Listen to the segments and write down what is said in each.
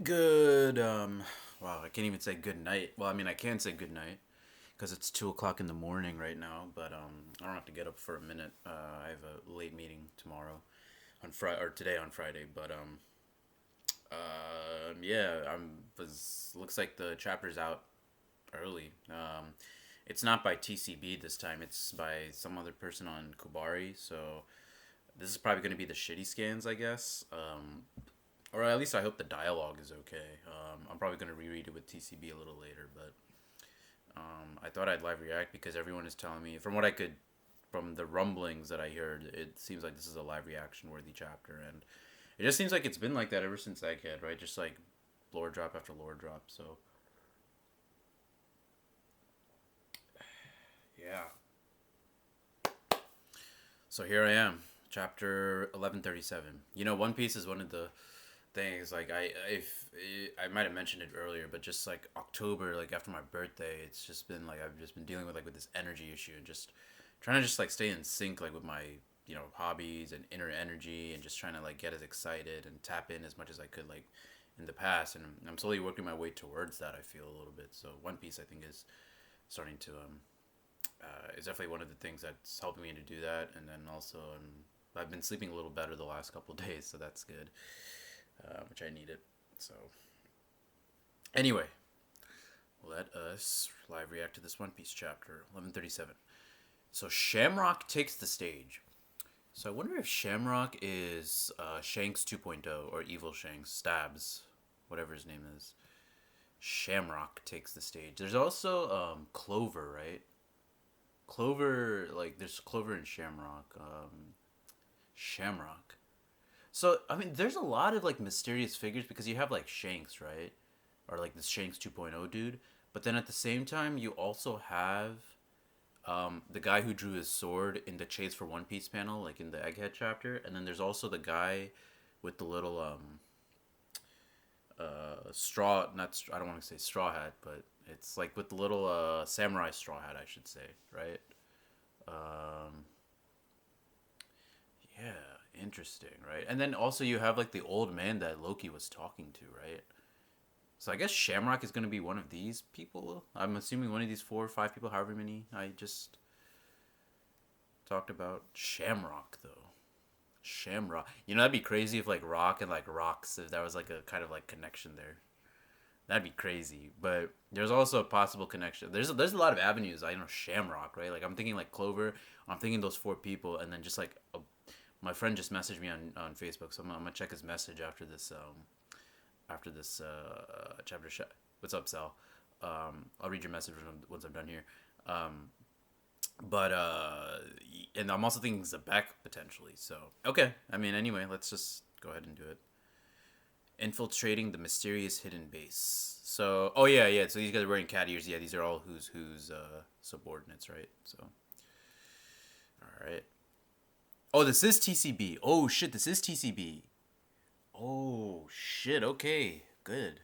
Good, wow, I can't even say good night. Well, I mean, I can say good night because it's 2 o'clock in the morning right now, but, I don't have to get up for a minute. I have a late meeting tomorrow on Friday, or today on Friday, but, yeah, looks like the chapter's out early. It's not by TCB this time, it's by some other person on Kubari, so this is probably going to be the shitty scans, I guess. Or at least I hope the dialogue is okay. I'm probably gonna reread it with TCB a little later, but I thought I'd live react because everyone is telling me, from the rumblings that I heard, it seems like this is a live reaction worthy chapter, and it just seems like it's been like that ever since Egghead, right? Just like lore drop after lore drop. So yeah. So here I am, chapter 1137. One Piece is one of the things like I might have mentioned it earlier, but just like October, like after my birthday, it's just been like I've just been dealing with this energy issue and just trying to just like stay in sync like with my hobbies and inner energy and just trying to like get as excited and tap in as much as I could like in the past, and I'm slowly working my way towards that. I feel a little bit. So One Piece I think is starting to is definitely one of the things that's helping me to do that, and then also I've been sleeping a little better the last couple of days, so that's good, which I needed. So anyway, let us live react to this One Piece chapter 1137. So Shamrock takes the stage. So I wonder if Shamrock is Shanks 2.0 or Evil Shanks, Stabs, whatever his name is. Shamrock takes the stage. There's also Clover, right? Clover, like there's Clover and Shamrock. Shamrock. So I mean, there's a lot of like mysterious figures because you have like Shanks, right? Or like this Shanks 2.0 dude. But then at the same time, you also have the guy who drew his sword in the Chase for One Piece panel, like in the Egghead chapter. And then there's also the guy with the little straw, not I don't want to say straw hat, but it's like with the little samurai straw hat, I should say, right? Um, yeah, interesting, right? And then also you have like the old man that Loki was talking to, right? So I guess Shamrock is going to be one of these people. I'm assuming one of these 4 or 5 people, however many I just talked about. Shamrock, though. Shamrock. That'd be crazy if like Rock and like Rocks, if that was like a kind of like connection there. That'd be crazy. But there's also a possible connection. There's a lot of avenues. I know Shamrock, right? Like I'm thinking like Clover. I'm thinking those 4 people, and then just like my friend just messaged me on Facebook, so I'm gonna check his message after this chapter. What's up, Sal? I'll read your message once I'm done here. Um, but and I'm also thinking Zebek potentially. So okay, I mean anyway, let's just go ahead and do it. Infiltrating the mysterious hidden base. So oh yeah, yeah. So these guys are wearing cat ears. Yeah, these are all who's subordinates, right? So all right. Oh, this is TCB. Oh shit, this is TCB. Oh shit. Okay, good.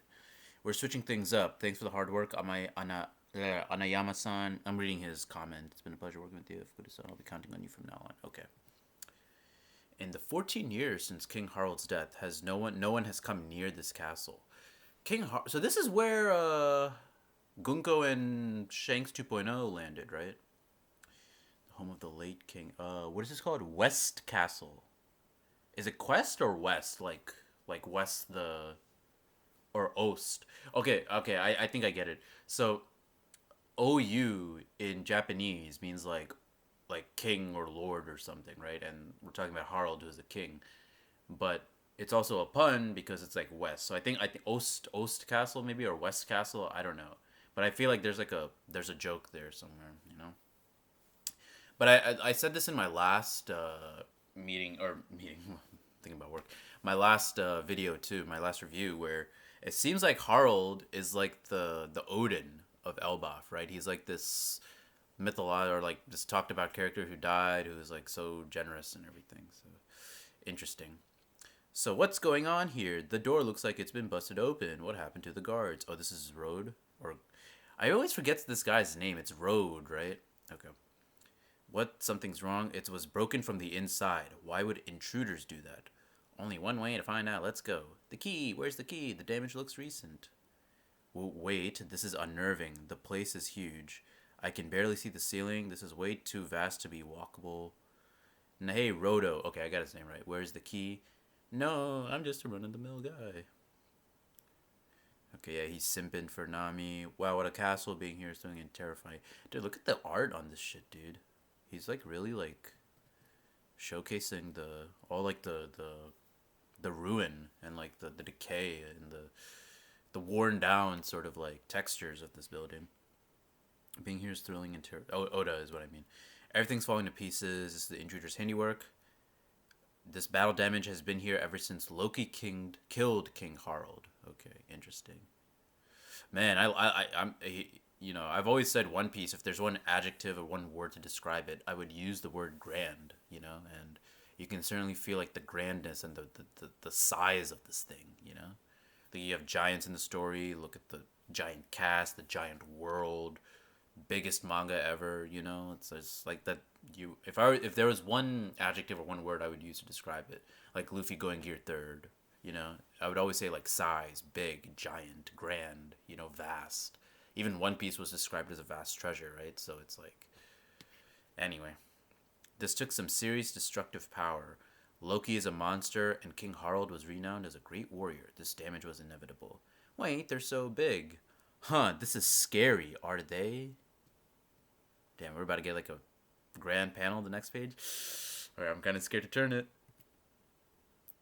We're switching things up. Thanks for the hard work on my Anayama-san. I'm reading his comment. It's been a pleasure working with you. If good son, I'll be counting on you from now on. Okay. In the 14 years since King Harald's death, has no one has come near this castle. So this is where Gunko and Shanks 2.0 landed, right? The home of the late king. What is this called? West Castle. Is it Quest or West? Like West the or Ost. Okay, okay, I think I get it. So OU in Japanese means like king or lord or something, right? And we're talking about Harald, who's the king. But it's also a pun because it's like west. So I think Ost Castle maybe or West Castle. I don't know. But I feel like there's a joke there somewhere. But I said this in my last meeting thinking about work. My last video too, my last review, where it seems like Harald is like the Odin of Elbaf, right? He's like this mythological or like this talked about character who died, who was like so generous and everything. So interesting. So what's going on here? The door looks like it's been busted open. What happened to the guards? Oh, this is Road, or I always forget this guy's name. It's Road, right? Okay. What? Something's wrong. It was broken from the inside. Why would intruders do that? Only one way to find out. Let's go. The key. Where's the key? The damage looks recent. Wait, this is unnerving. The place is huge. I can barely see the ceiling. This is way too vast to be walkable. And hey, Roto. Okay, I got his name right. Where's the key? No, I'm just a run-of-the-mill guy. Okay, yeah, he's simping for Nami. Wow, what a castle being here is doing and terrifying. Dude, look at the art on this shit, dude. He's like really like showcasing the ruin and like the decay and the worn down sort of like textures of this building. Being here is thrilling and Oda is what I mean. Everything's falling to pieces. This is the intruder's handiwork. This battle damage has been here ever since Loki killed King Harald. Okay, interesting. Man, I've always said One Piece. If there's one adjective or one word to describe it, I would use the word grand. And you can certainly feel like the grandness and the size of this thing. Like you have giants in the story. Look at the giant cast, the giant world, biggest manga ever. It's like that. If there was one adjective or one word I would use to describe it, like Luffy going gear third. I would always say like size, big, giant, grand, vast. Even One Piece was described as a vast treasure, right? So it's like, anyway, this took some serious destructive power. Loki is a monster, and King Harald was renowned as a great warrior. This damage was inevitable. Wait, they're so big. Huh, this is scary, are they? Damn, we're about to get like a grand panel the next page. Alright, I'm kind of scared to turn it.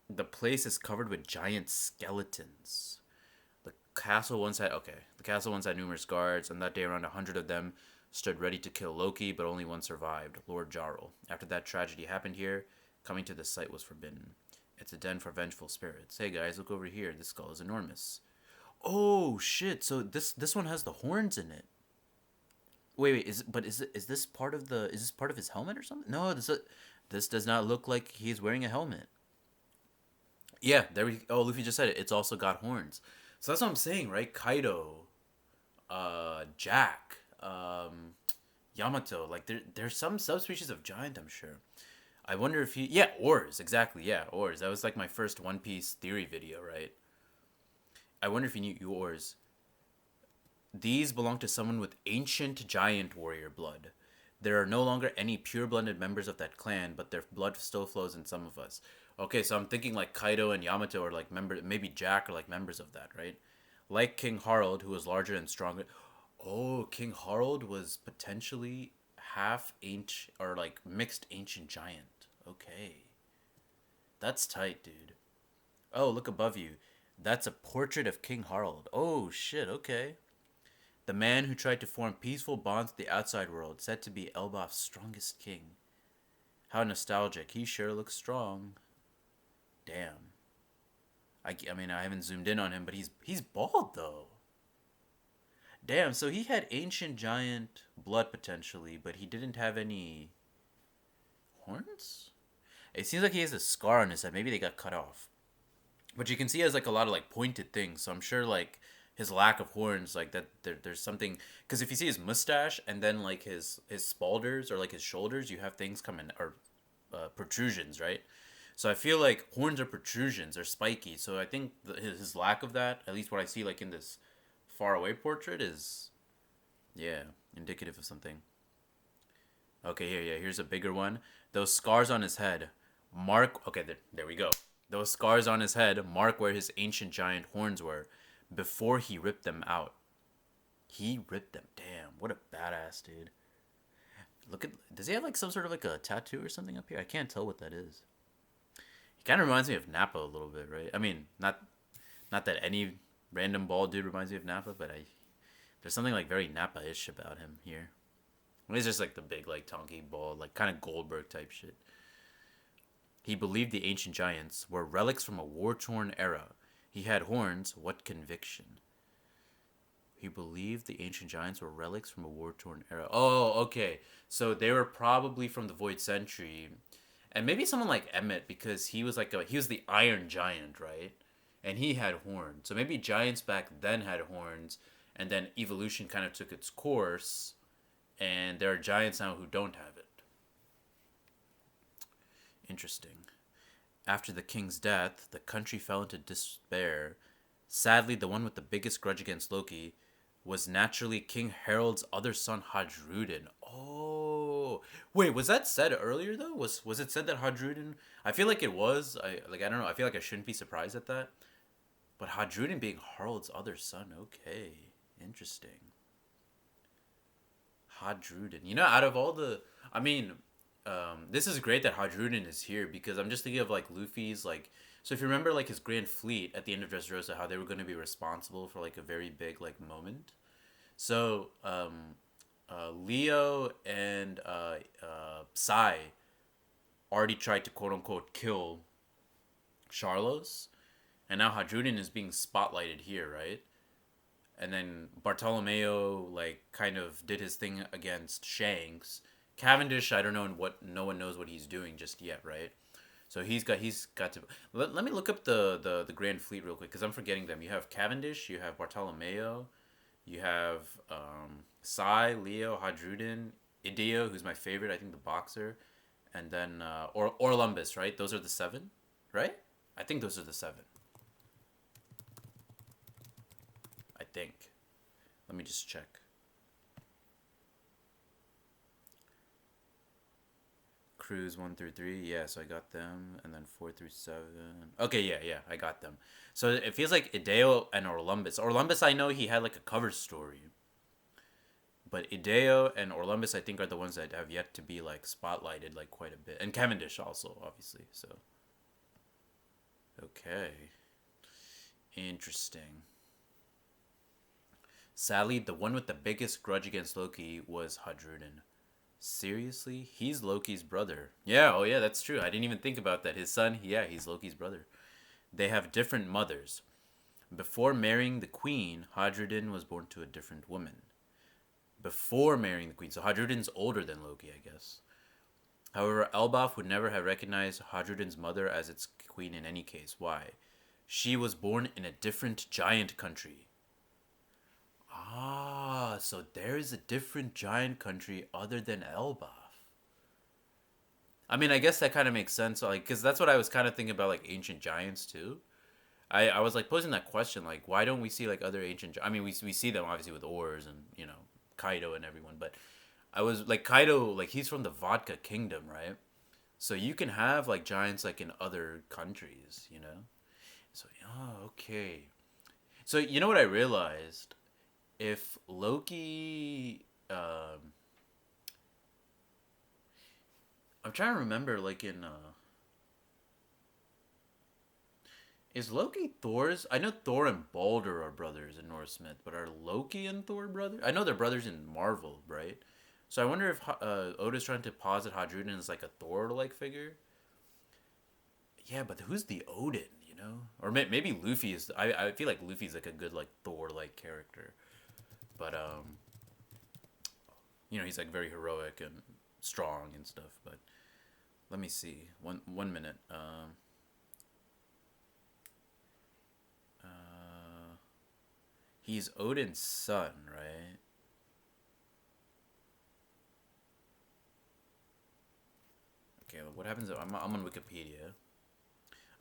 The place is covered with giant skeletons. The castle once had numerous guards, and that day around 100 of them stood ready to kill Loki, but only one survived, Lord Jarl. After that tragedy happened here, coming to the site was forbidden. It's a den for vengeful spirits. Hey guys, look over here. This skull is enormous. Oh shit! So this one has the horns in it. Wait. Is this part of his helmet or something? No, this does not look like he's wearing a helmet. Yeah, Luffy just said it. It's also got horns. So that's what I'm saying, right? Kaido, Jack, Yamato. Like there's some subspecies of giant, I'm sure. I wonder if Oars, exactly. Yeah, Oars. That was like my first One Piece theory video, right? I wonder if you knew Oars. These belong to someone with ancient giant warrior blood. There are no longer any pure-blooded members of that clan, but their blood still flows in some of us. Okay, so I'm thinking like Kaido and Yamato are like members, maybe Jack are like members of that, right? Like King Harald, who was larger and stronger. Oh, King Harald was potentially half ancient or like mixed ancient giant. Okay. That's tight, dude. Oh, look above you. That's a portrait of King Harald. Oh, shit, okay. The man who tried to form peaceful bonds with the outside world, said to be Elbaf's strongest king. How nostalgic. He sure looks strong. Damn. I mean, I haven't zoomed in on him, but he's bald, though. Damn, so he had ancient giant blood, potentially, but he didn't have any horns? It seems like he has a scar on his head. Maybe they got cut off. But you can see he has, like, a lot of, like, pointed things, so I'm sure, like, his lack of horns, like, that there's something... Because if you see his mustache and then, like, his spalders or, like, his shoulders, you have things coming... Or protrusions, right? So I feel like horns are protrusions, they're spiky. So I think his lack of that, at least what I see like in this far away portrait, is indicative of something. Okay, here's a bigger one. Those scars on his head mark. Okay, there we go. Those scars on his head mark where his ancient giant horns were before he ripped them out. He ripped them. Damn, what a badass dude. Does he have like some sort of like a tattoo or something up here? I can't tell what that is. He kind of reminds me of Nappa a little bit, right? I mean, not that any random bald dude reminds me of Nappa, but there's something like very Nappa-ish about him here. He's just like the big, like tonky bald, like kind of Goldberg type shit. He believed the ancient giants were relics from a war-torn era. He had horns. What conviction? He believed the ancient giants were relics from a war-torn era. Oh, okay. So they were probably from the Void Century. And maybe someone like Emmett, because he was he was the Iron Giant, right? And he had horns. So maybe giants back then had horns, and then evolution kind of took its course, and there are giants now who don't have it. Interesting. After the king's death, the country fell into despair. Sadly, the one with the biggest grudge against Loki was naturally King Harald's other son, Hadrudin. Oh, wait, was that said earlier though? Was it said that Hadrudin? I feel like it was. I don't know. I feel like I shouldn't be surprised at that. But Hadrudin being Harald's other son. Okay, interesting. Hadrudin. You know, out of all the, I mean, this is great that Hadrudin is here because I'm just thinking of like Luffy's like. So if you remember like his Grand Fleet at the end of Dressrosa, how they were going to be responsible for like a very big like moment. So Leo and Sai already tried to quote unquote kill Charlos, and now Hadrudin is being spotlighted here, right? And then Bartolomeo like kind of did his thing against Shanks. Cavendish, I don't know what no one knows what he's doing just yet, right? So he's got to let me look up the Grand Fleet real quick because I'm forgetting them. You have Cavendish, you have Bartolomeo, you have Sai, Leo, Hadrudin, Ideo, who's my favorite, I think the boxer, and then Orlumbus, right? Those are the seven, right? I think those are the seven. I think. Let me just check. Crews 1 through 3, yeah, so I got them, and then 4 through 7. Okay, yeah, I got them. So it feels like Ideo and Orlumbus. Orlumbus, I know he had like a cover story, but Ideo and Orlumbus, I think, are the ones that have yet to be like spotlighted like quite a bit, and Cavendish also, obviously. So, okay, interesting. Sadly, the one with the biggest grudge against Loki was Hadrudin. Seriously? He's Loki's brother. Yeah, oh yeah, that's true. I didn't even think about that. His son, yeah, he's Loki's brother. They have different mothers. Before marrying the queen, Hadrudin was born to a different woman. Before marrying the queen. So Hadrudin's older than Loki, I guess. However, Elbaf would never have recognized Hadrudin's mother as its queen in any case. Why? She was born in a different giant country. Ah, so there is a different giant country other than Elbaf. I mean, I guess that kind of makes sense, like, because that's what I was kind of thinking about, like, ancient giants, too. I was, like, posing that question, like, why don't we see, like, other I mean, we see them, obviously, with Oars and, you know, Kaido and everyone, but I was, like, Kaido, like, he's from the Vodka Kingdom, right? So you can have, like, giants, like, in other countries, you know? So, oh, okay. So, you know what I realized? If Loki, I'm trying to remember, like in, is Loki Thor's? I know Thor and Balder are brothers in Norse myth, but are Loki and Thor brothers? I know they're brothers in Marvel, right? So I wonder if Oda's trying to posit Hadrudin as like a Thor-like figure. Yeah, but who's the Odin? You know, or maybe Luffy is. I feel like Luffy's like a good like Thor-like character. But you know, he's like very heroic and strong and stuff. But let me see. One minute. He's Odin's son, right? Okay, what happens? I'm on Wikipedia.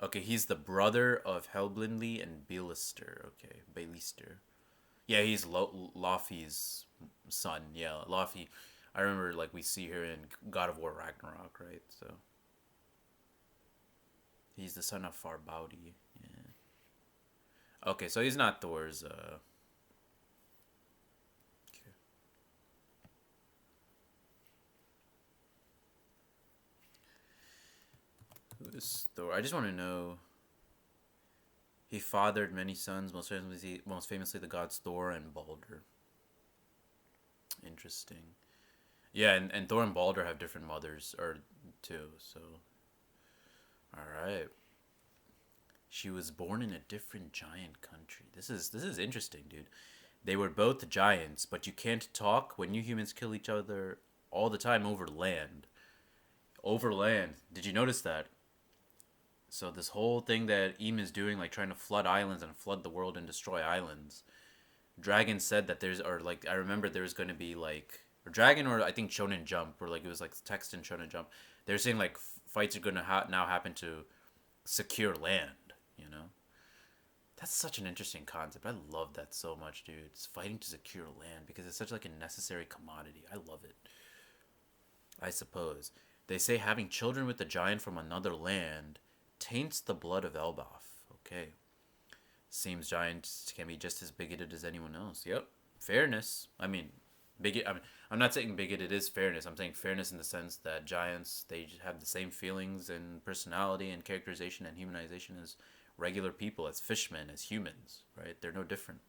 Okay, he's the brother of Helblindly and Bilister. Okay, Baelister. Yeah, he's Laufey's son. Yeah, Laufey. I remember like we see her in God of War Ragnarok, right? So he's the son of Farbaudi. Yeah. Okay, so he's not Thor's. Okay. Who is Thor? I just want to know. He fathered many sons, most famously the gods Thor and Balder. Interesting. Yeah, and Thor and Balder have different mothers, or too. So, all right. She was born in a different giant country. This is interesting, dude. They were both giants, but you can't talk when you humans kill each other all the time over land. Over land. Did you notice that? So this whole thing that Eam is doing, like trying to flood islands and flood the world and destroy islands. Dragon said that there's, or like I remember there was going to be like, or Dragon or I think Shonen Jump, or like it was like text in Shonen Jump. They're saying like fights are going to now happen to secure land, you know? That's such an interesting concept. I love that so much, dude. It's fighting to secure land because it's such like a necessary commodity. I love it. I suppose. They say having children with the giant from another land taints the blood of Elbaf. Okay. Seems giants can be just as bigoted as anyone else. Yep. Fairness. I mean, I'm not saying bigoted is fairness. I'm saying fairness in the sense that giants, they have the same feelings and personality and characterization and humanization as regular people, as fishmen, as humans, right? They're no different.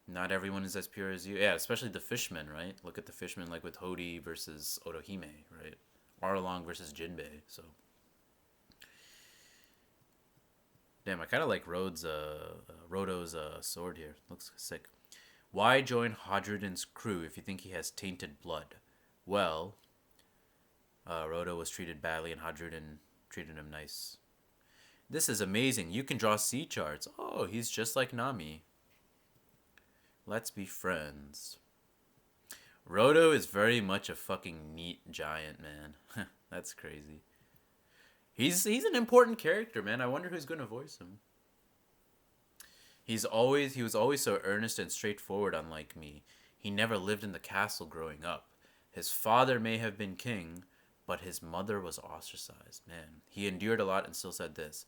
Not everyone is as pure as you. Yeah, especially the fishmen, right? Look at the fishmen like with Hody versus Otohime, right? Arlong versus Jinbei. So, damn, I kind of like Rodo's sword here. Looks sick. Why join Hadruden's crew if you think he has tainted blood? Well, Rodo was treated badly and Hadruden treated him nice. This is amazing. You can draw sea charts. Oh, he's just like Nami. Let's be friends. Rodo is very much a fucking neat giant, man. That's crazy. He's an important character, man. I wonder who's going to voice him. He was always so earnest and straightforward, unlike me. He never lived in the castle growing up. His father may have been king, but his mother was ostracized. Man, he endured a lot and still said this: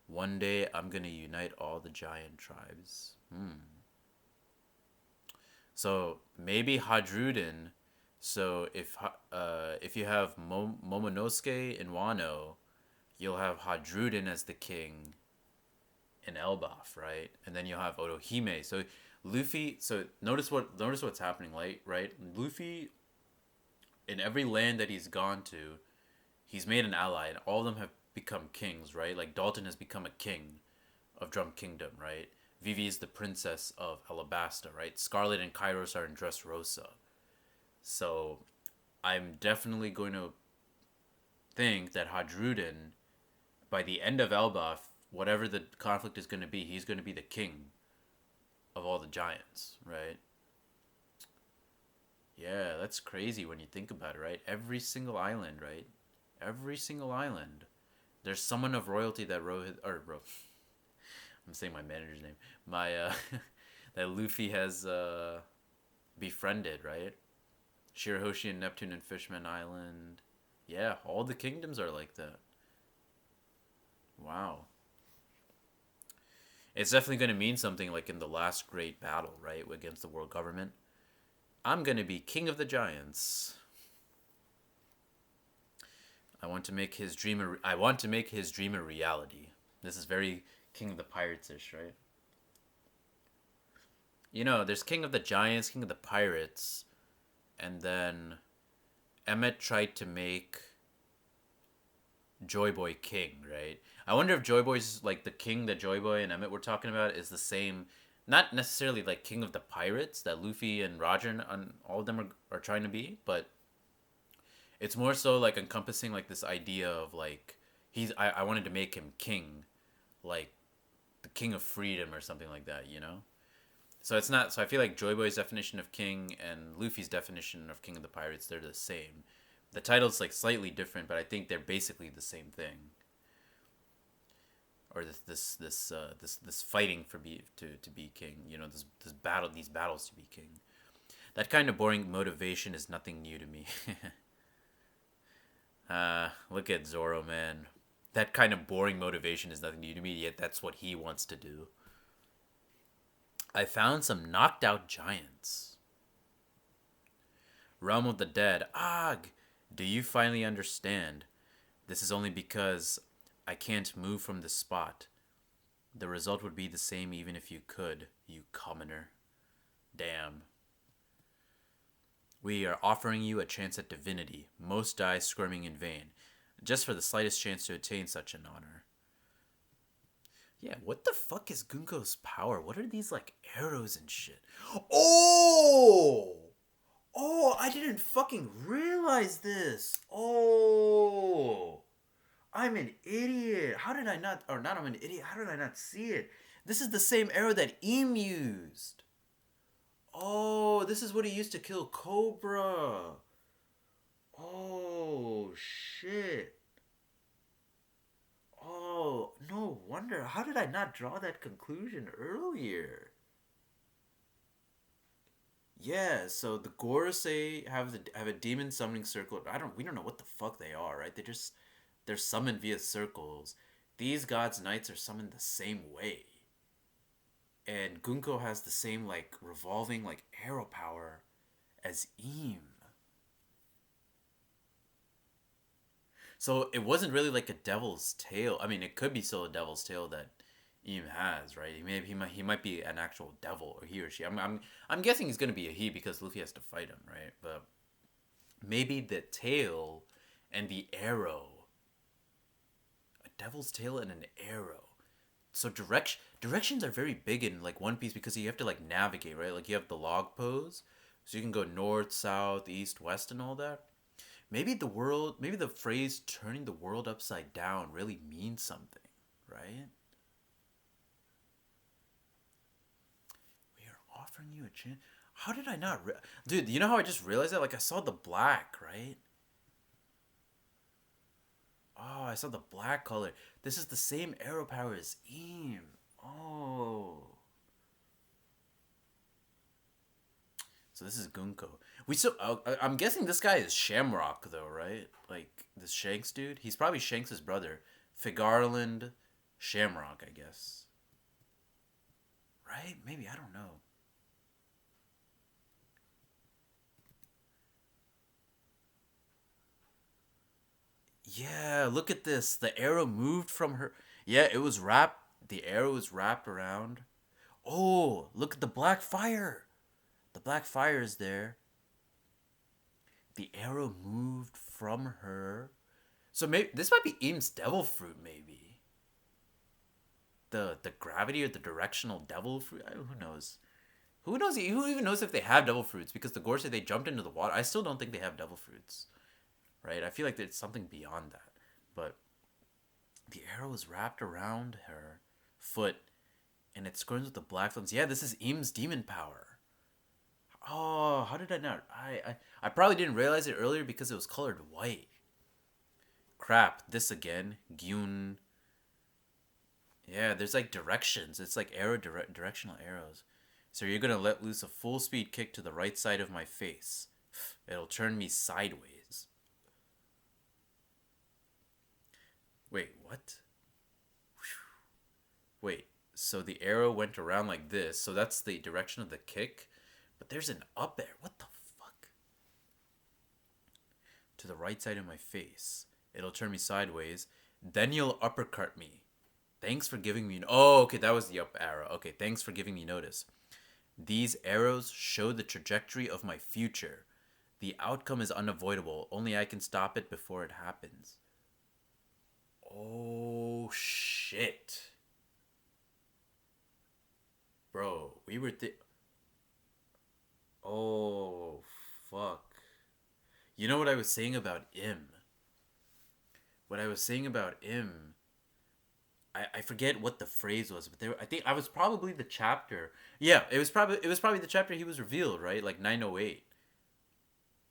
"One day I'm going to unite all the giant tribes." So maybe Hadruden. So if you have Momonosuke in Wano, you'll have Hadruden as the king in Elbaf, right? And then you'll have Otohime. So Luffy. So notice what's happening, right? Luffy, in every land that he's gone to, he's made an ally, and all of them have become kings, right? Like Dalton has become a king of Drum Kingdom, right? Vivi is the princess of Alabasta, right? Scarlet and Kairos are in Dressrosa. So I'm definitely going to think that Hadruden, by the end of Elbaf, whatever the conflict is going to be, he's going to be the king of all the giants, right? Yeah, that's crazy when you think about it, right? Every single island, right? Every single island. There's someone of royalty that I'm saying my manager's name. That Luffy has befriended, right? Shirahoshi and Neptune and Fishman Island. Yeah, all the kingdoms are like that. Wow. It's definitely going to mean something like in the last great battle, right? Against the world government. I'm going to be king of the giants. I want to make his dream a reality. This is very King of the Pirates-ish, right? You know, there's King of the Giants, King of the Pirates, and then Emmett tried to make Joy Boy king, right? I wonder if Joy Boy's like the king that Joy Boy and Emmett were talking about is the same, not necessarily like King of the Pirates that Luffy and Roger and all of them are trying to be, but it's more so like encompassing like this idea of like I wanted to make him king, like the king of freedom or something like that, you know? So it's not. So I feel like Joy Boy's definition of king and Luffy's definition of King of the Pirates, they're the same. The title's like slightly different, but I think they're basically the same thing. Or this fighting for to be king. You know, these battles to be king. That kind of boring motivation is nothing new to me. Look at Zoro, man. That kind of boring motivation is nothing new to me, yet that's what he wants to do. I found some knocked out giants. Realm of the Dead. Ugh! Do you finally understand? This is only because I can't move from this spot. The result would be the same even if you could, you commoner. Damn. We are offering you a chance at divinity. Most die squirming in vain, just for the slightest chance to attain such an honor. Yeah, what the fuck is Gunko's power? What are these, like, arrows and shit? Oh! Oh, I didn't fucking realize this. Oh! I'm an idiot. How did I not... Or not I'm an idiot. How did I not see it? This is the same arrow that Im used. Oh, this is what he used to kill Cobra. Oh, shit. Oh, no wonder. How did I not draw that conclusion earlier? Yeah, so the Gorosei have a demon summoning circle. We don't know what the fuck they are, right? They're summoned via circles. These gods' knights are summoned the same way. And Gunko has the same like revolving like arrow power as Eam. So it wasn't really like a devil's tail. I mean, it could be still a devil's tail that Eam has, right? He might be an actual devil, or he or she. I'm guessing he's gonna be a he because Luffy has to fight him, right? But maybe the tail and the arrow, a devil's tail and an arrow. So directions are very big in like One Piece because you have to like navigate, right? Like you have the log pose, so you can go north, south, east, west, and all that. Maybe the phrase "turning the world upside down" really means something, right? We are offering you a chance. How did I not, dude? You know how I just realized that? Like I saw the black, right? Oh, I saw the black color. This is the same arrow power as Eam. Oh. So this is Gunko. I'm guessing this guy is Shamrock though, right? Like this Shanks dude. He's probably Shanks' brother, Figarland Shamrock, I guess. Right? Maybe I don't know. Yeah, look at this. The arrow moved from her. Yeah, it was wrapped. The arrow was wrapped around. Oh, look at the black fire. The black fire is there. The arrow moved from her. So maybe this might be Eam's devil fruit. Maybe the gravity or the directional devil fruit. Who knows? Who knows? Who even knows if they have devil fruits? Because the Gore said they jumped into the water. I still don't think they have devil fruits. Right? I feel like there's something beyond that. But the arrow is wrapped around her foot, and it screams with the black flames. Yeah, this is Eam's demon power. Oh, how did I not? I probably didn't realize it earlier because it was colored white. Crap, this again. Gyun. Yeah, there's like directions. It's like directional arrows. So you're gonna let loose a full speed kick to the right side of my face. It'll turn me sideways. Wait, what? Wait, so the arrow went around like this, so that's the direction of the kick? But there's an up air. What the fuck? To the right side of my face. It'll turn me sideways. Then you'll uppercut me. Thanks for giving me. Oh, okay, that was the up arrow. Okay, thanks for giving me notice. These arrows show the trajectory of my future. The outcome is unavoidable. Only I can stop it before it happens. Oh, shit. Bro, we were. Oh, fuck. You know what I was saying about Im? What I was saying about Im, I forget what the phrase was, but I think I was probably the chapter. Yeah, it was probably the chapter he was revealed, right? Like 908.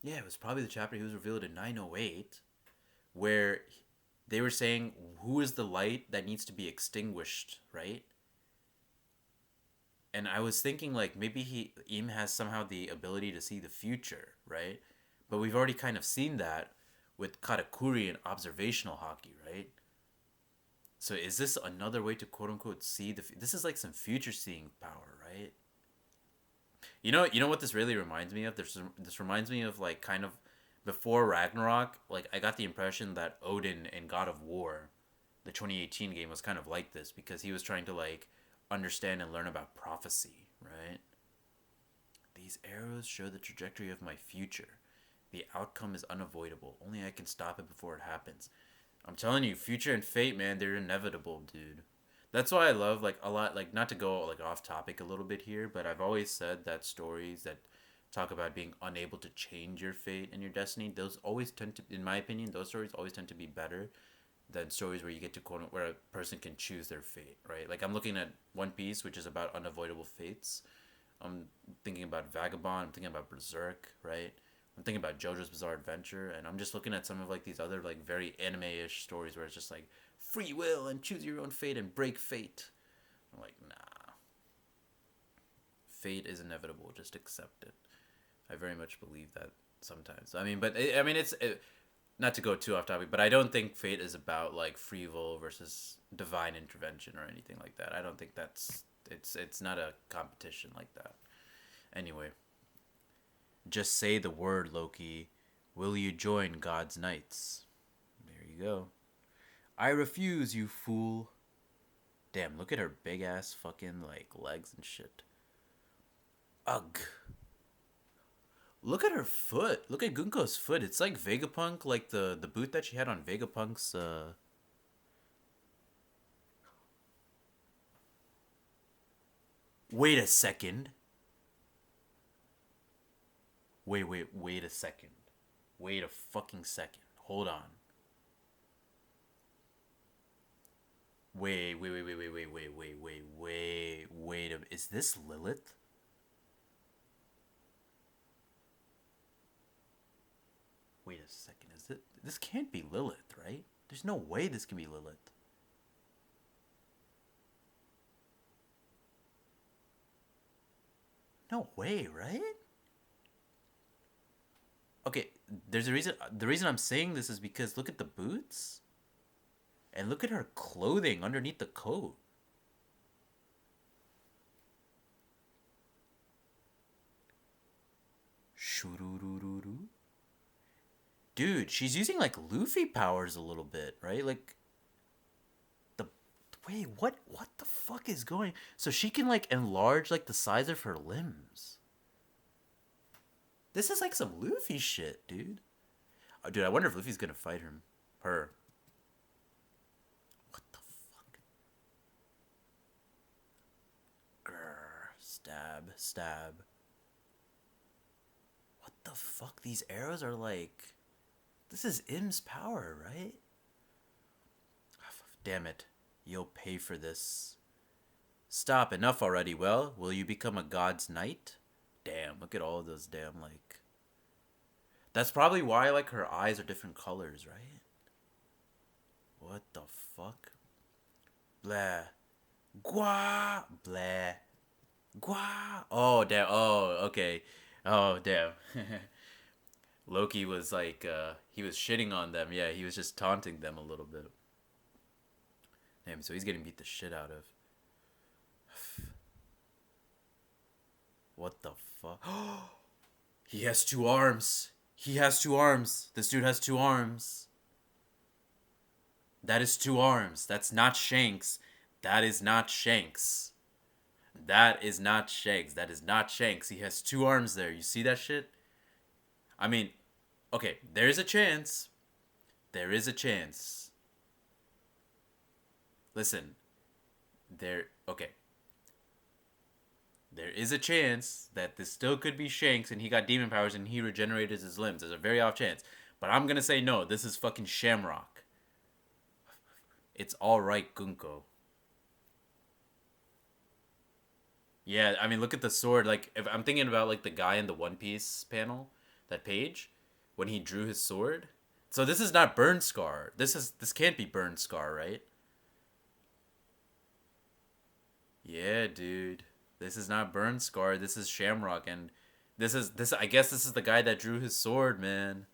Yeah, it was probably the chapter he was revealed in 908 where they were saying who is the light that needs to be extinguished, right? And I was thinking like maybe Im has somehow the ability to see the future, right? But we've already kind of seen that with Katakuri and observational hockey, right? So is this another way to quote unquote see this is like some future seeing power, right? You know what this really reminds me of? This reminds me of like kind of before Ragnarok, like I got the impression that Odin in God of War, the 2018 game was kind of like this because he was trying to like understand and learn about prophecy, right? These arrows show the trajectory of my future. The outcome is unavoidable. Only I can stop it before it happens. I'm telling you, future and fate, man, they're inevitable, dude. That's why I love like a lot, like not to go like off topic a little bit here, but I've always said that stories that talk about being unable to change your fate and your destiny, those always tend to, in my opinion, those stories always tend to be better than stories where you get to quote where a person can choose their fate, right? Like I'm looking at One Piece, which is about unavoidable fates. I'm thinking about Vagabond. I'm thinking about Berserk, right? I'm thinking about JoJo's Bizarre Adventure, and I'm just looking at some of like these other like very anime-ish stories where it's just like free will and choose your own fate and break fate. I'm like, nah. Fate is inevitable. Just accept it. I very much believe that sometimes. I mean, but not to go too off topic, but I don't think fate is about like free will versus divine intervention or anything like that. I don't think it's not a competition like that. Anyway, just say the word, Loki. Will you join God's knights? There you go. I refuse, you fool. Damn, look at her big ass fucking like legs and shit. Ugh. Look at her foot. Look at Gunko's foot. It's like Vegapunk, like the boot that she had on Vegapunk's Wait a second. Wait a second. Wait a fucking second. Hold on. Wait. Is this Lilith? Wait a second. Is it? This can't be Lilith, right? There's no way this can be Lilith. No way, right? Okay, there's a reason. The reason I'm saying this is because look at the boots. And look at her clothing underneath the coat. Shurururu. Dude, she's using like Luffy powers a little bit, right? Like the wait, what the fuck is going? So she can like enlarge like the size of her limbs. This is like some Luffy shit, dude. Oh, dude, I wonder if Luffy's gonna fight him. Her. What the fuck? Grr. Stab. What the fuck? These arrows are like... This is Im's power, right? Damn it. You'll pay for this. Stop, enough already. Well, will you become a god's knight? Damn, look at all of those damn, like... That's probably why, like, her eyes are different colors, right? What the fuck? Blah. Gua. Blah. Gua. Oh, damn. Oh, okay. Oh, damn. Loki was like, he was shitting on them. Yeah, he was just taunting them a little bit. Damn, so he's getting beat the shit out of. What the fuck? He has 2 arms. He has 2 arms. This dude has 2 arms. That is 2 arms. That's not Shanks. That is not Shanks. That is not Shanks. That is not Shanks. He has 2 arms there. You see that shit? I mean, okay, there's a chance. There is a chance. Listen. Okay. There is a chance that this still could be Shanks and he got demon powers and he regenerated his limbs. There's a very off chance. But I'm gonna say no. This is fucking Shamrock. It's alright, Gunko. Yeah, I mean, look at the sword. Like, if I'm thinking about, like, the guy in the One Piece panel, that page, when he drew his sword. So this is not Burn Scar. This can't be Burn Scar, right? Yeah, dude. This is not Burn Scar. This is Shamrock, and I guess this is the guy that drew his sword, man.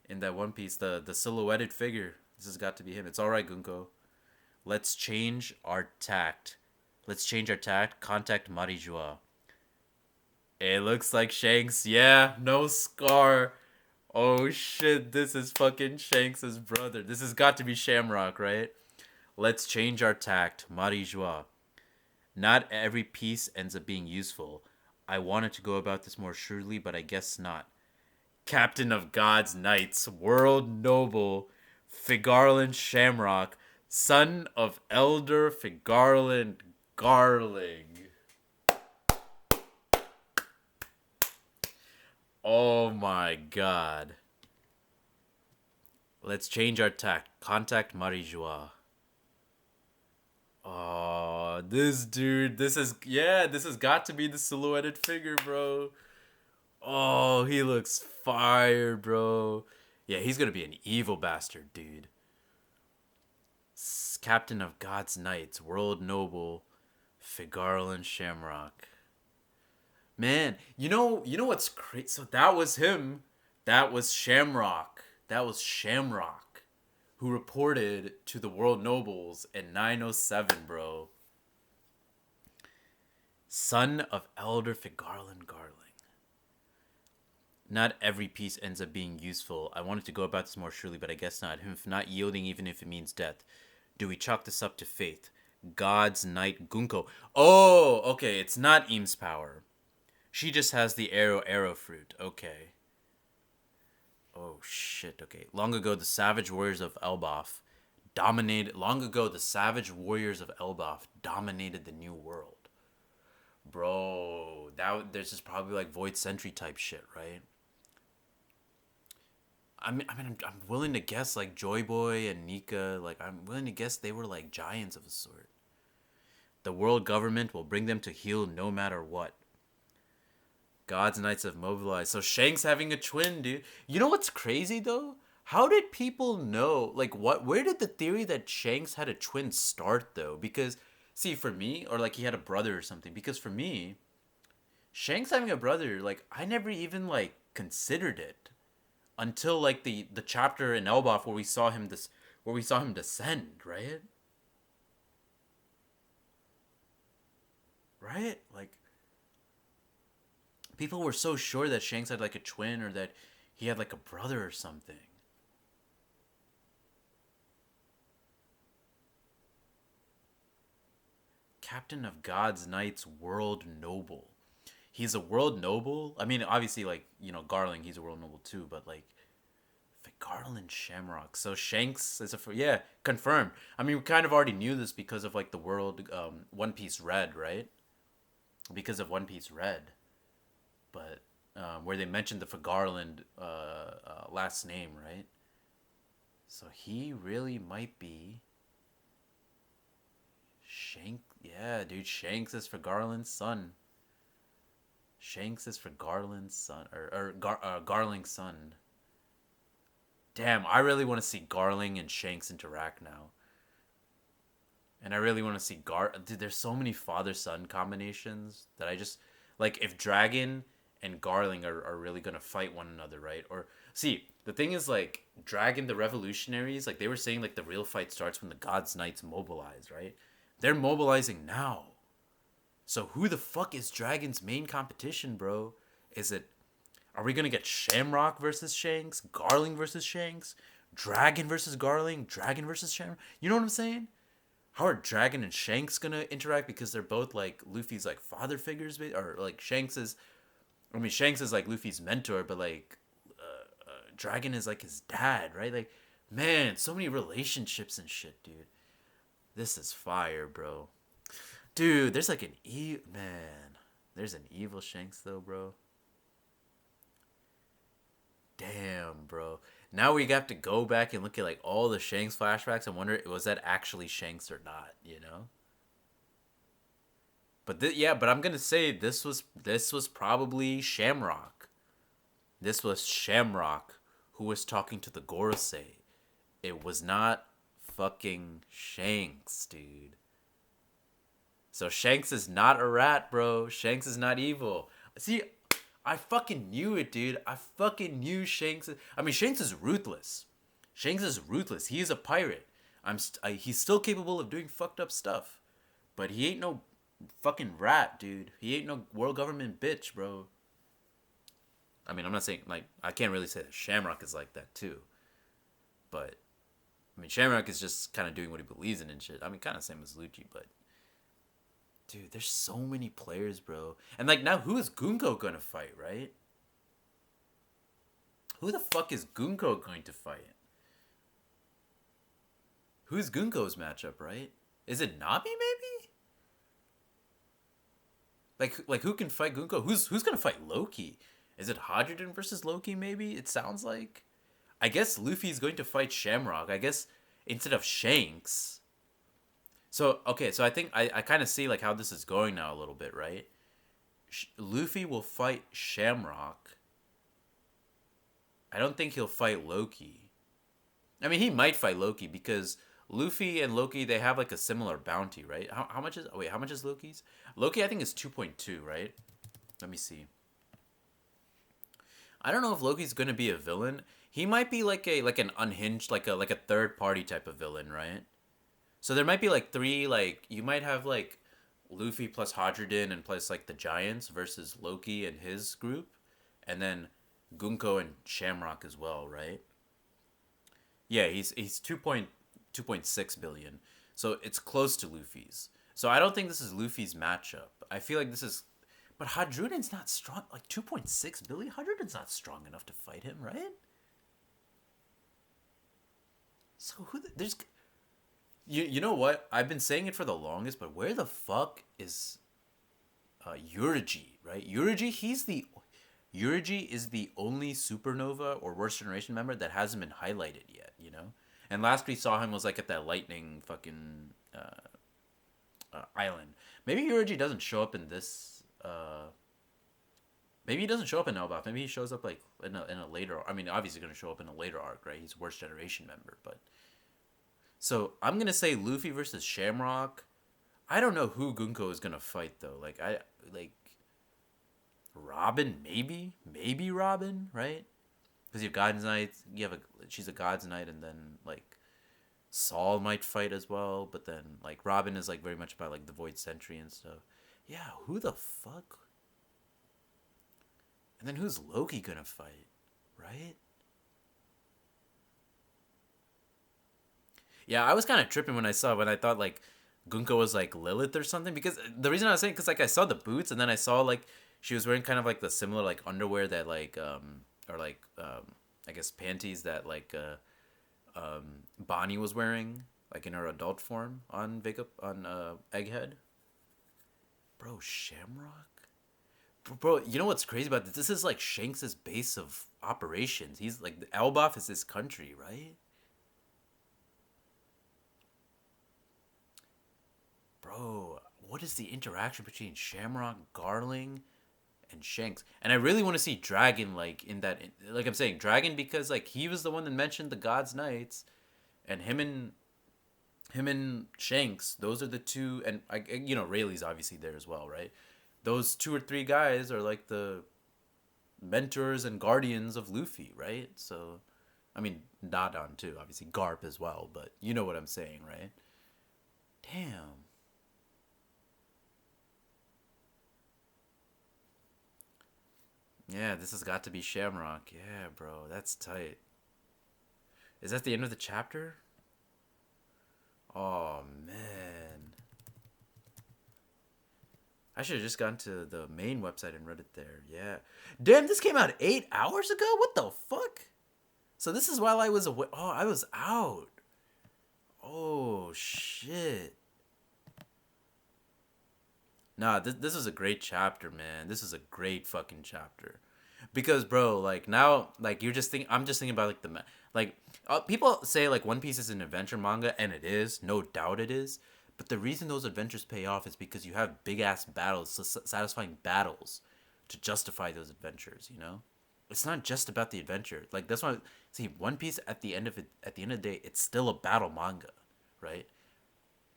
In that One Piece, the silhouetted figure. This has got to be him. It's all right, Gunko. Let's change our tact. Contact Marijua. It looks like Shanks. Yeah, no Scar. Oh shit, this is fucking Shanks' brother. This has got to be Shamrock, right? Let's change our tact. Marijua. Not every piece ends up being useful. I wanted to go about this more shrewdly, but I guess not. Captain of God's Knights, World Noble, Figarland Shamrock, son of Elder Figarland Garling. Oh my god. Let's change our tact. Contact Marijua. Oh, this dude. This has got to be the silhouetted figure, bro. Oh, he looks fire, bro. Yeah, he's gonna be an evil bastard, dude. captain of God's knights, world noble, Figarland Shamrock. Man, you know what's crazy? So that was him. That was Shamrock. That was Shamrock, who reported to the world nobles in 907, bro. Son of Elder Figarland Garling. Not every piece ends up being useful. I wanted to go about this more surely, but I guess not. Him not yielding even if it means death. Do we chalk this up to fate? God's Knight Gunko. Oh, okay. It's not Eames' power. She just has the arrow fruit. Okay. Oh, shit. Okay. Long ago, the savage warriors of Elbaf dominated the new world. Bro, there's just probably like Void Sentry type shit, right? I'm willing to guess like Joy Boy and Nika. Like I'm willing to guess they were like giants of a sort. The world government will bring them to heel no matter what. God's Knights have mobilized. So Shanks having a twin, dude. You know what's crazy though? How did people know? Like what? Where did the theory that Shanks had a twin start though? Because see, for me, or like he had a brother or something. Because for me, Shanks having a brother, like I never even like considered it until like the chapter in Elbaf where we saw him descend, right? Right? Like people were so sure that Shanks had like a twin or that he had like a brother or something. Captain of God's Knights, world noble. He's a world noble. I mean, obviously, like Garling, he's a world noble too. But like, Garland Shamrock. So Shanks is yeah, confirmed. I mean, we kind of already knew this because of like the world One Piece Red, right? Because of One Piece Red, but where they mentioned the Figarland last name, right? So he really might be Shank. Yeah, dude, Shanks is Figarland's son. Shanks is for Garland's son, Garling's son. Damn, I really want to see Garling and Shanks interact now. And I really want to see Dude, there's so many father-son combinations that I just... Like, if Dragon and Garling are really going to fight one another, right? Or, see, the thing is, like, Dragon, the revolutionaries, like, they were saying, like, the real fight starts when the God's Knights mobilize, right? They're mobilizing now. So who the fuck is Dragon's main competition, bro? Are we gonna get Shamrock versus Shanks? Garling versus Shanks? Dragon versus Garling? Dragon versus Shamrock? You know what I'm saying? How are Dragon and Shanks gonna interact? Because they're both like Luffy's like father figures, or like Shanks is like Luffy's mentor, but like Dragon is like his dad, right? Like, man, so many relationships and shit, dude. This is fire, bro. Dude, there's like there's an evil Shanks though, bro. Damn, bro. Now we have to go back and look at like all the Shanks flashbacks and wonder, was that actually Shanks or not, you know? But but I'm gonna say this was probably Shamrock. This was Shamrock who was talking to the Gorosei. It was not fucking Shanks, dude. So Shanks is not a rat, bro. Shanks is not evil. See, I fucking knew it, dude. I fucking knew Shanks. Shanks is ruthless. Shanks is ruthless. He is a pirate. He's still capable of doing fucked up stuff. But he ain't no fucking rat, dude. He ain't no world government bitch, bro. I'm not saying, like, I can't really say that Shamrock is like that, too. But, Shamrock is just kind of doing what he believes in and shit. Kind of same as Lucci, but... Dude, there's so many players, bro. And, like, now who is Gunko going to fight, right? Who the fuck is Gunko going to fight? Who's Gunko's matchup, right? Is it Nami, maybe? Like who can fight Gunko? Who's going to fight Loki? Is it Hadrian versus Loki, maybe? It sounds like. I guess Luffy's going to fight Shamrock. I guess instead of Shanks... So, okay, so I think I kind of see, like, how this is going now a little bit, right? Luffy will fight Shamrock. I don't think he'll fight Loki. He might fight Loki because Luffy and Loki, they have like a similar bounty, right? How much is wait, how much is Loki's? Loki I think is 2.2, right? Let me see. I don't know if Loki's gonna be a villain. He might be like an unhinged, like a third party type of villain, right? So there might be like three, like you might have like Luffy plus Hadrian and plus like the Giants versus Loki and his group, and then Gunko and Shamrock as well, right? Yeah, he's 2.6 billion. So it's close to Luffy's. So I don't think this is Luffy's matchup. I feel like this is but Hadruden's not strong. Like 2.6 billion? Hadruden's not strong enough to fight him, right? So there's you know what? I've been saying it for the longest, but where the fuck is Yurigi, right? Yurigi is the only supernova or worst generation member that hasn't been highlighted yet, you know? And last we saw him was like at that lightning fucking island. Maybe Yurigi doesn't show up in this. Maybe he doesn't show up in Elbaf. Maybe he shows up like in a later. I mean, obviously going to show up in a later arc, right? He's worst generation member, but so I'm gonna say Luffy versus Shamrock. I don't know who Gunko is gonna fight though. Like Robin, maybe Robin, right? Because you have God's Knight, she's a God's Knight, and then like Saul might fight as well, but then like Robin is like very much about like the Void Sentry and stuff. Yeah, who the fuck? And then who's Loki gonna fight, right? Yeah, I was kind of tripping when I thought like Gunko was like Lilith or something because the reason I was saying because like I saw the boots and then I saw like she was wearing kind of like the similar like underwear that like or like I guess panties that like Bonnie was wearing like in her adult form on Egghead. Bro, Shamrock. Bro, you know what's crazy about this? This is like Shanks's base of operations. He's like Elbaf is his country, right? Bro, what is the interaction between Shamrock, Garling, and Shanks? And I really want to see Dragon like in that. Like I'm saying, Dragon because like he was the one that mentioned the Gods Knights, and him and Shanks. Those are the two, and Rayleigh's obviously there as well, right? Those two or three guys are like the mentors and guardians of Luffy, right? So, I mean, Nadon too, obviously Garp as well, but you know what I'm saying, right? Damn. Yeah, this has got to be Shamrock. Yeah, bro, that's tight. Is that the end of the chapter? Oh man, I should have just gone to the main website and read it there. Yeah, damn, this came out 8 hours ago. What the fuck? So this is while I was away. Oh, I was out. Oh shit. Nah, this is a great chapter, man. This is a great fucking chapter. Because bro, like now, like you're just I'm just thinking about like like people say like One Piece is an adventure manga, and it is, no doubt it is. But the reason those adventures pay off is because you have big ass battles, satisfying battles, to justify those adventures. You know, it's not just about the adventure. Like that's why see One Piece at the end of the day, it's still a battle manga, right?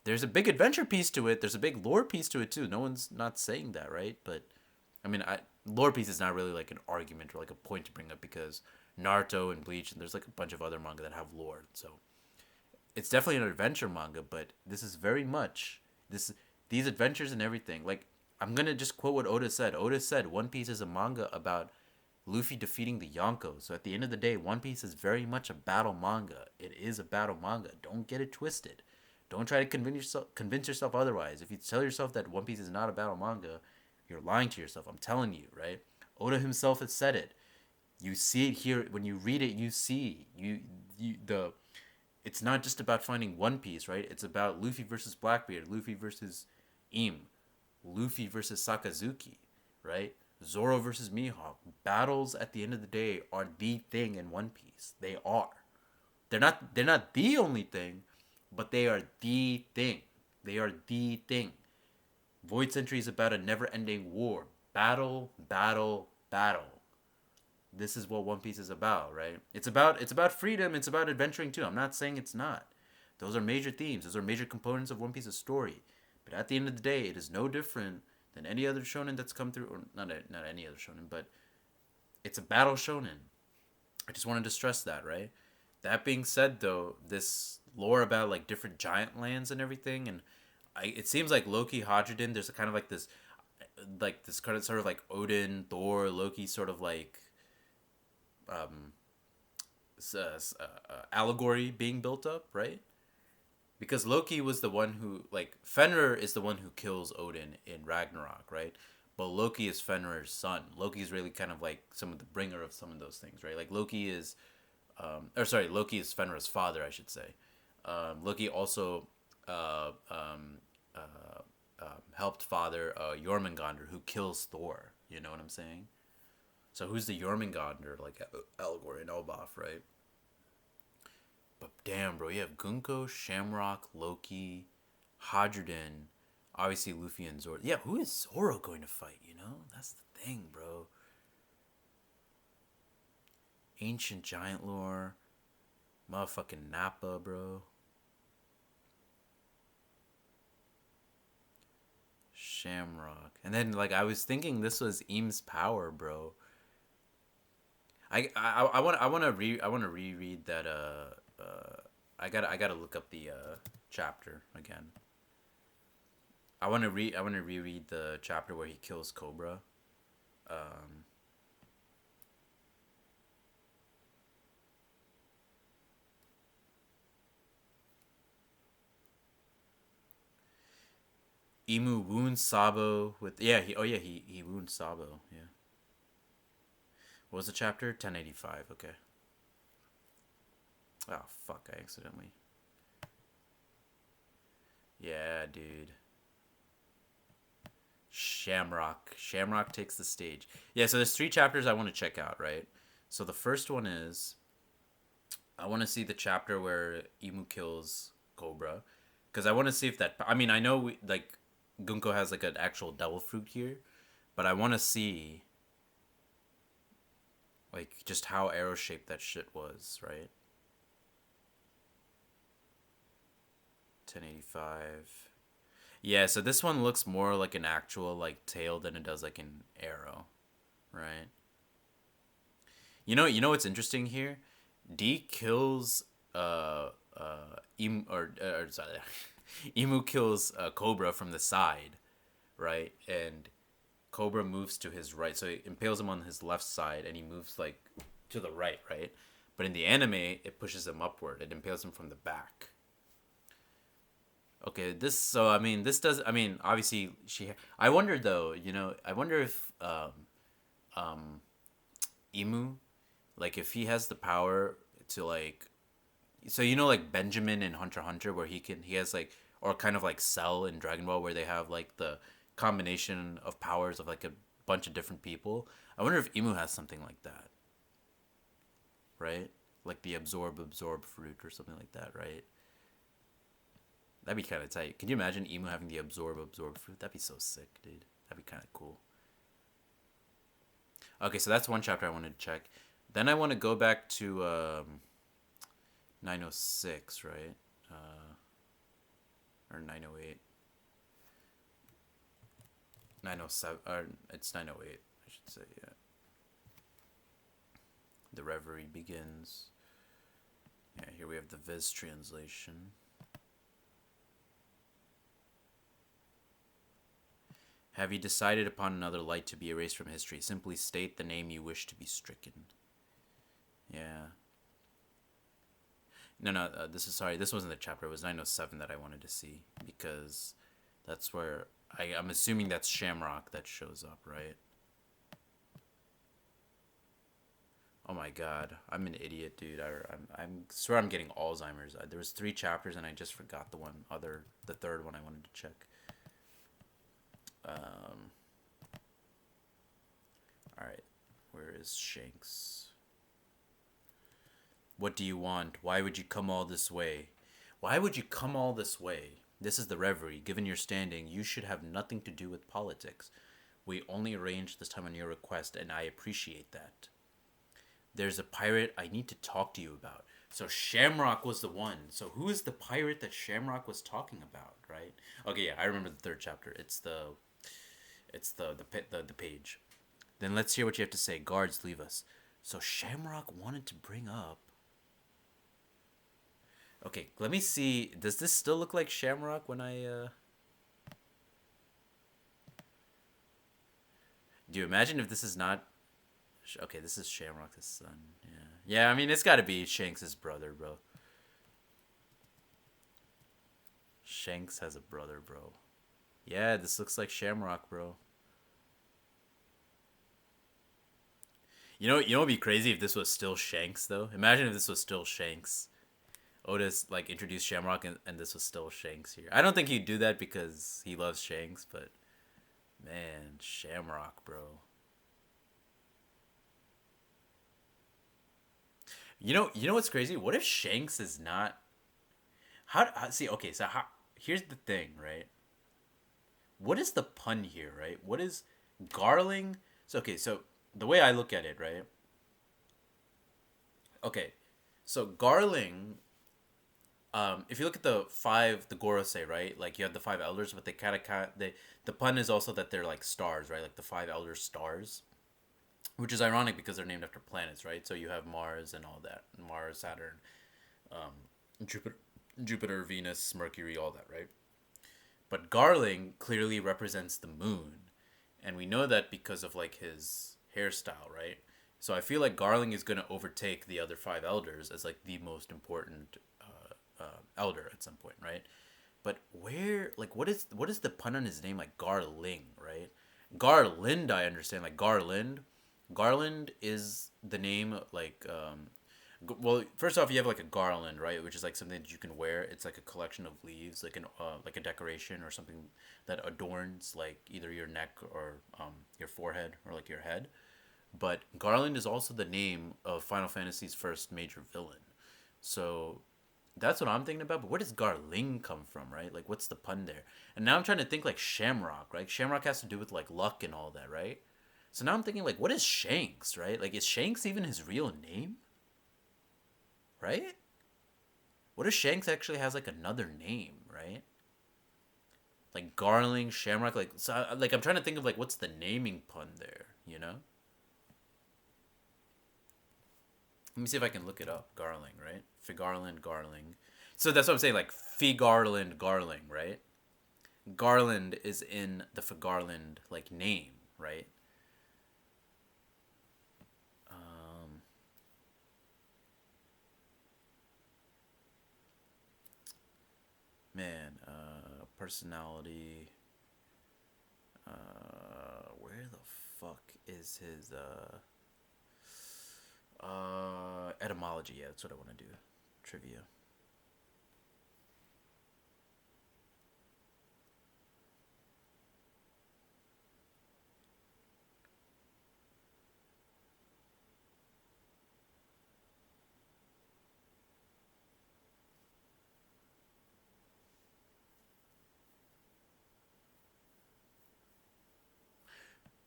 There's a big adventure piece to it. There's a big lore piece to it too. No one's not saying that, right? But I mean, lore piece is not really like an argument or like a point to bring up because Naruto and Bleach and there's like a bunch of other manga that have lore. So it's definitely an adventure manga, but this is very much these adventures and everything. Like I'm gonna just quote what Oda said. Oda said One Piece is a manga about Luffy defeating the Yonko. So at the end of the day, One Piece is very much a battle manga. It is a battle manga. Don't get it twisted. Don't try to convince yourself otherwise. If you tell yourself that One Piece is not a battle manga, you're lying to yourself. I'm telling you, right? Oda himself has said it. You see it here when you read it. You see the. It's not just about finding One Piece, right? It's about Luffy versus Blackbeard, Luffy versus Im, Luffy versus Sakazuki, right? Zoro versus Mihawk. Battles at the end of the day are the thing in One Piece. They are. They're not the only thing, but they are the thing. They are the thing. Void Century is about a never-ending war. Battle, battle, battle. This is what One Piece is about, right? It's about freedom, it's about adventuring too. I'm not saying it's not. Those are major themes. Those are major components of One Piece's story. But at the end of the day, it is no different than any other shonen that's come through, or not any other shonen, but it's a battle shonen. I just wanted to stress that, right? That being said, though, this lore about like different giant lands and everything, and it seems like Loki, Hadrian, there's a kind of like this kind of sort of like Odin, Thor, Loki, sort of like um, allegory being built up, right? Because Loki was the one who, like, Fenrir is the one who kills Odin in Ragnarok, right? But Loki is Fenrir's son. Loki is really kind of like some of the bringer of some of those things, right? Like Loki is, Loki is Fenrir's father, I should say. Loki also helped father Jormungandr, who kills Thor. You know what I'm saying? So who's the Jormungandr, like allegory in Elbaf, right? But damn, bro, you have Gunko, Shamrock, Loki, Hadrian, obviously Luffy and Zoro. Yeah, who is Zoro going to fight, you know? That's the thing, bro. Ancient Giant lore. Motherfucking Nappa, bro. Shamrock. And then, like, I was thinking this was Eam's power, bro. I want to reread that I gotta look up the chapter again. I want to reread the chapter where he kills Cobra. Imu wounds Sabo with he wounds Sabo, yeah. What was the chapter? 1085, okay. Oh fuck, I accidentally. Yeah, dude. Shamrock takes the stage. Yeah, so there's 3 chapters I want to check out, right? So the first one is I want to see the chapter where Imu kills Cobra, because I want to see if that. I mean, I know like Gunko has like an actual devil fruit here, but I want to see like just how arrow shaped that shit was, right? 1085. Yeah, so this one looks more like an actual like tail than it does like an arrow, right? You know what's interesting here? D kills sorry, Imu kills Cobra from the side, right? And Cobra moves to his right, so it impales him on his left side, and he moves like to the right, right? But in the anime, it pushes him upward. It impales him from the back. Okay, this does. I mean, obviously I wonder though. I wonder if um, Imu, like if he has the power to like, so like Benjamin in Hunter x Hunter, where he has like, or kind of like Cell in Dragon Ball, where they have like the combination of powers of like a bunch of different people. I wonder if Imu has something like that, right? Like the absorb fruit or something like that, right? That'd be kind of tight. Can you imagine Imu having the absorb fruit? That'd be so sick, dude. That'd be kind of cool. Okay, so that's one chapter I wanted to check. Then I want to go back to 906, right? Or 908. 907, or it's 908, I should say, yeah. The reverie begins. Yeah, here we have the Viz translation. Have you decided upon another light to be erased from history? Simply state the name you wish to be stricken. Yeah. No, this wasn't the chapter. It was 907 that I wanted to see, because that's where I'm assuming that's Shamrock that shows up, right? Oh my god, I'm an idiot, dude. I swear I'm getting Alzheimer's. There was 3 chapters and I just forgot the third one I wanted to check. Alright, where is Shanks? What do you want? Why would you come all this way? Why would you come all this way? This is the reverie. Given your standing, you should have nothing to do with politics. We only arranged this time on your request, and I appreciate that. There's a pirate I need to talk to you about. So Shamrock was the one. So who is the pirate that Shamrock was talking about, right? Okay, yeah, I remember the third chapter. It's the page. Then let's hear what you have to say. Guards, leave us. So Shamrock wanted to bring up. Okay, let me see. Does this still look like Shamrock when I? Do you imagine if this is not? Okay, this is Shamrock's son. Yeah, yeah. I mean, it's got to be Shanks's brother, bro. Shanks has a brother, bro. Yeah, this looks like Shamrock, bro. You know, it'd be crazy if this was still Shanks, though. Imagine if this was still Shanks. Otis like introduced Shamrock, and this was still Shanks here. I don't think he'd do that because he loves Shanks, but man, Shamrock, bro. You know what's crazy? What if Shanks is not? See? Okay, so here's the thing, right? What is the pun here, right? What is Garling? So okay, so the way I look at it, right? Okay, so Garling, if you look at the Gorosei, right? Like you have the five elders, but they kind of the pun is also that they're like stars, right? Like the five elder stars, which is ironic because they're named after planets, right? So you have Mars and all that, Mars, Saturn, Jupiter, Venus, Mercury, all that, right? But Garling clearly represents the moon, and we know that because of like his hairstyle, right? So I feel like Garling is gonna overtake the other five elders as like the most important elder at some point, right? But where, like, what is the pun on his name? Like Garling, right? Garland, I understand. Like Garland, Garland is the name. Like, well, first off, you have like a garland, right? Which is like something that you can wear. It's like a collection of leaves, like a decoration or something that adorns like either your neck or your forehead or like your head. But Garland is also the name of Final Fantasy's first major villain. So that's what I'm thinking about. But where does Garling come from, right? Like, what's the pun there? And now I'm trying to think like Shamrock, right? Shamrock has to do with like luck and all that, right? So now I'm thinking like, what is Shanks, right? Like, is Shanks even his real name, right? What if Shanks actually has like another name, right? Like Garling, Shamrock, like so. Like I'm trying to think of like what's the naming pun there, you know? Let me see if I can look it up. Garling, right? Figarland, Garling. So that's what I'm saying. Like Figarland, Garling, right? Garland is in the Figarland like name, right? Um, man, personality. Where the fuck is his etymology? Yeah, that's what I want to do. Trivia.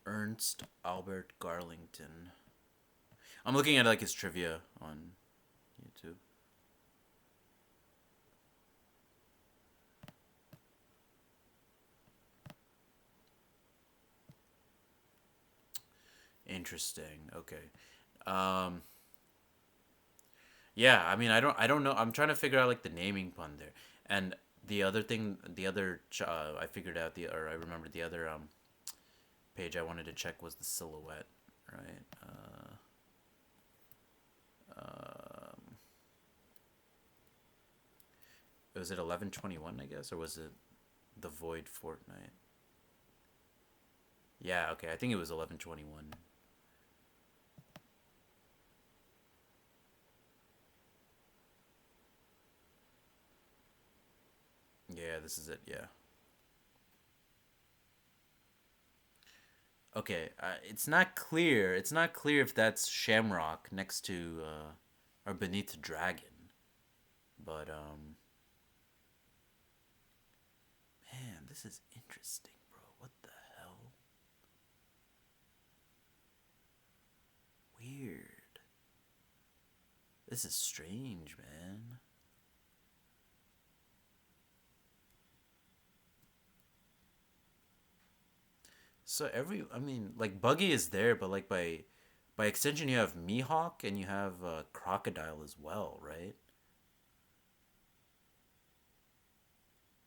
Ernst Albert Garlington. I'm looking at like his trivia on YouTube. Interesting. Okay. Um yeah, I mean I don't know. I'm trying to figure out like the naming pun there. And the other thing, I figured out the or I remembered the other page I wanted to check was the silhouette, right? Um was it 1121, I guess, or was it the Void Fortnite? Yeah, okay. I think it was 1121. Yeah, this is it. Yeah. Okay. It's not clear. It's not clear if that's Shamrock next to or beneath the dragon. But man, this is interesting, bro. What the hell? Weird. this is strange, man. So I mean, like Buggy is there, but like by extension, you have Mihawk and you have Crocodile as well, right?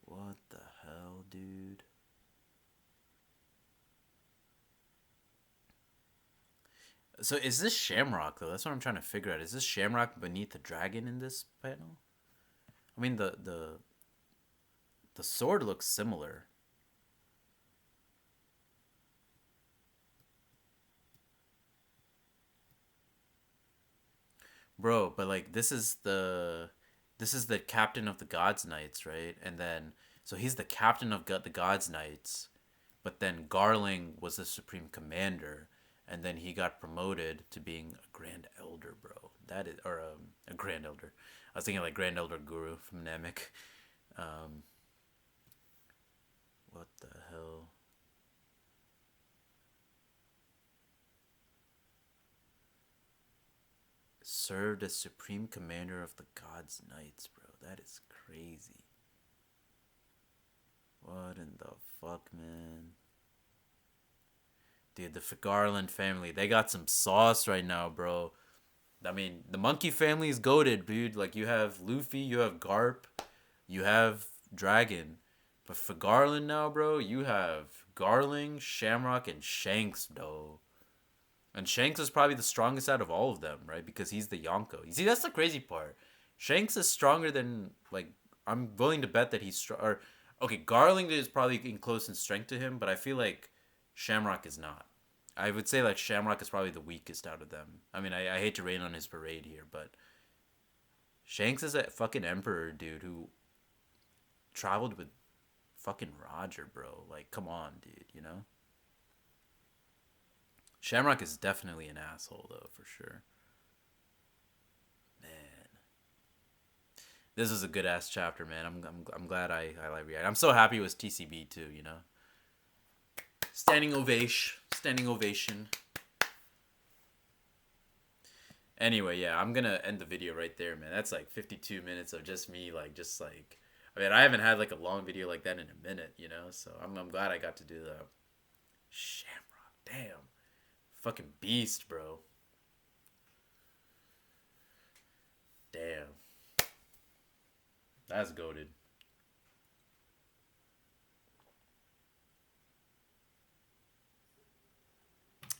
What the hell, dude? So is this Shamrock though? That's what I'm trying to figure out. Is this Shamrock beneath the dragon in this panel? I mean, the sword looks similar, bro. But like, this is the captain of the Gods Knights, right? And then so he's the captain of the Gods Knights, but then Garling was the supreme commander, and then he got promoted to being a Grand Elder, bro. That is, or a Grand Elder. I was thinking like Grand Elder Guru from Namek. Um, what the hell? Served as supreme commander of the Gods Knights, bro. That is crazy. What in the fuck, man? Dude, the Garland family, they got some sauce right now, bro. I mean, the Monkey family is goaded, dude. Like, you have Luffy, you have Garp, you have Dragon. But for Garland now, bro, you have Garling, Shamrock, and Shanks, though. And Shanks is probably the strongest out of all of them, right? Because he's the Yonko. You see, that's the crazy part. Shanks is stronger than, like, I'm willing to bet that he's strong. Or, okay, Garling is probably in close in strength to him, but I feel like Shamrock is not. I would say, like, Shamrock is probably the weakest out of them. I mean, I hate to rain on his parade here, but Shanks is a fucking emperor, dude, who traveled with fucking Roger, bro. Like, come on, dude, you know? Shamrock is definitely an asshole, though, for sure. Man, this is a good ass chapter, man. I'm glad I like react. I'm so happy it was TCB too. You know, standing ovation, standing ovation. Anyway, yeah, I'm gonna end the video right there, man. That's like 52 minutes of just me, like, just like. I mean, I haven't had like a long video like that in a minute, you know. So I'm glad I got to do that. Shamrock, damn, fucking beast, bro. Damn, that's goaded.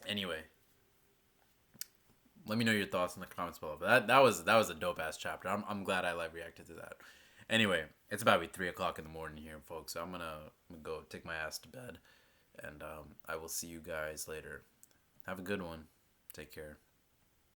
Anyway, let me know your thoughts in the comments below. But that was a dope ass chapter. I'm glad I live reacted to that. Anyway, it's about to be 3 o'clock in the morning here, folks. So I'm gonna go take my ass to bed, and I will see you guys later. Have a good one. Take care.